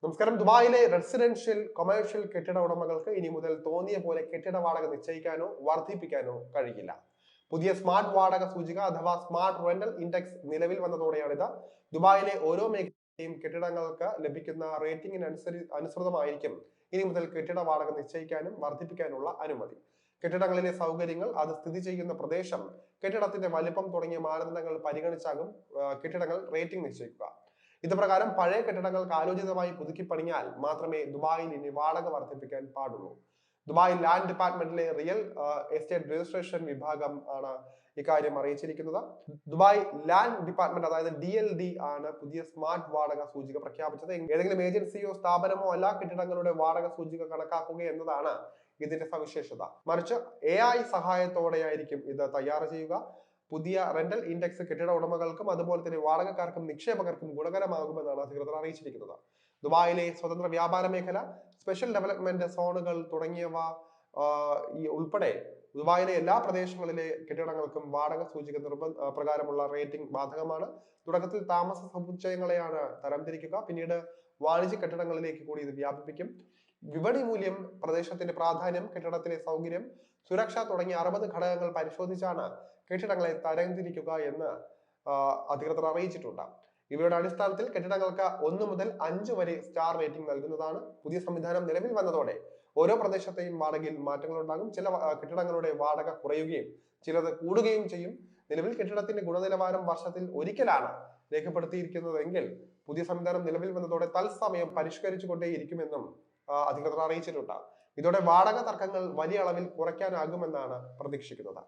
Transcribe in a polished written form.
നമസ്കാരം. ദുബായിലെ residential commercial കെട്ടിട ഉടമകൾക്ക് ഇനി മുതൽ തോന്നിയ പോലെ കെട്ടിട വാടക നിശ്ചയിക്കാനോ വർദ്ധിപ്പിക്കാനോ കഴിയില്ല. പുതിയ സ്മാർട്ട് വാടക സൂചിക അഥവാ സ്മാർട്ട് റെന്റൽ ഇൻഡെക്സ് നിലവിൽ വന്നതോടെയാണിത്. ദുബായിലെ ഓരോ മേഖലയും കെട്ടിടങ്ങൾക്ക് ലഭിക്കുന്ന അനുസൃതമായിരിക്കും ഇനി മുതൽ കെട്ടിട വാടക നിശ്ചയിക്കാനും വർദ്ധിപ്പിക്കാനുള്ള അനുമതി. കെട്ടിടങ്ങളിലെ സൗകര്യങ്ങൾ, അത് സ്ഥിതി ചെയ്യുന്ന പ്രദേശം, കെട്ടിടത്തിന്റെ വലിപ്പം തുടങ്ങിയ മാനദണ്ഡങ്ങൾ പരിഗണിച്ചാകും കെട്ടിടങ്ങൾ റേറ്റിംഗ് നിശ്ചയിക്കുക. ഇത് പ്രകാരം പഴയ കെട്ടിടങ്ങൾ കാലോചിതമായി പുതുക്കി പണിയാൽ മാത്രമേ ദുബായിൽ ഇനി വാടക വർദ്ധിപ്പിക്കാൻ പാടുള്ളൂ. ദുബായ് ലാൻഡ് ഡിപ്പാർട്ട്മെന്റിലെ റിയൽ എസ്റ്റേറ്റ് രജിസ്ട്രേഷൻ വിഭാഗം ആണ് ഇക്കാര്യം അറിയിച്ചിരിക്കുന്നത്. ദുബായ് ലാൻഡ് ഡിപ്പാർട്ട്മെന്റ്, അതായത് DLD ആണ് പുതിയ സ്മാർട്ട് വാടക സൂചിക പ്രഖ്യാപിച്ചത്. ഏതെങ്കിലും ഏജൻസിയോ സ്ഥാപനമോ അല്ല കെട്ടിടങ്ങളുടെ വാടക സൂചിക കണക്കാക്കുക എന്നതാണ് ഇതിന്റെ സവിശേഷത. മറിച്ച് AI സഹായത്തോടെയായിരിക്കും ഇത് തയ്യാർ ചെയ്യുക. പുതിയ റെന്റൽ ഇൻഡെക്സ് കെട്ടിട ഉടമകൾക്കും അതുപോലെ തന്നെ വാടകക്കാർക്കും നിക്ഷേപകർക്കും ഗുണകരമാകുമെന്നാണ് അധികൃതർ അറിയിച്ചിരിക്കുന്നത്. ദുബായിലെ സ്വതന്ത്ര വ്യാപാര മേഖല, സ്പെഷ്യൽ ഡെവലപ്മെന്റ് സോണുകൾ തുടങ്ങിയവ ഉൾപ്പെടെ ദുബായിലെ എല്ലാ പ്രദേശങ്ങളിലെ കെട്ടിടങ്ങൾക്കും വാടക സൂചിക പ്രകാരമുള്ള റേറ്റിംഗ് ബാധകമാണ്. തുടക്കത്തിൽ താമസ സമുച്ചയങ്ങളെയാണ് തരംതിരിക്കുക, പിന്നീട് വാണിജ്യ കെട്ടിടങ്ങളിലേക്ക് കൂടി ഇത് വ്യാപിപ്പിക്കും. വിപണി മൂല്യം, പ്രദേശത്തിന്റെ പ്രാധാന്യം, കെട്ടിടത്തിലെ സൗകര്യം, സുരക്ഷ തുടങ്ങിയ 60 ഘടകങ്ങൾ പരിശോധിച്ചാണ് കെട്ടിടങ്ങളെ തരംതിരിക്കുക എന്ന് അധികൃതർ അറിയിച്ചിട്ടുണ്ട്. ഇവയുടെ അടിസ്ഥാനത്തിൽ കെട്ടിടങ്ങൾക്ക് 1 മുതൽ 5 വരെ സ്റ്റാർ റേറ്റിംഗ് നൽകുന്നതാണ്. പുതിയ സംവിധാനം നിലവിൽ വന്നതോടെ ഓരോ പ്രദേശത്തെയും വാടകയിൽ മാറ്റങ്ങൾ ഉണ്ടാകും. ചില കെട്ടിടങ്ങളുടെ വാടക കുറയുകയും ചിലത് കൂടുകയും ചെയ്യും. നിലവിൽ കെട്ടിടത്തിന്റെ ഗുണനിലവാരം വർഷത്തിൽ ഒരിക്കലാണ് രേഖപ്പെടുത്തിയിരിക്കുന്നതെങ്കിൽ പുതിയ സംവിധാനം നിലവിൽ വന്നതോടെ തത്സമയം പരിഷ്കരിച്ചുകൊണ്ടേയിരിക്കുമെന്നും അധികൃതർ അറിയിച്ചിട്ടുണ്ട്. ഇതോടെ വാടക തർക്കങ്ങൾ വലിയ അളവിൽ കുറയ്ക്കാനാകുമെന്നാണ് പ്രതീക്ഷിക്കുന്നത്.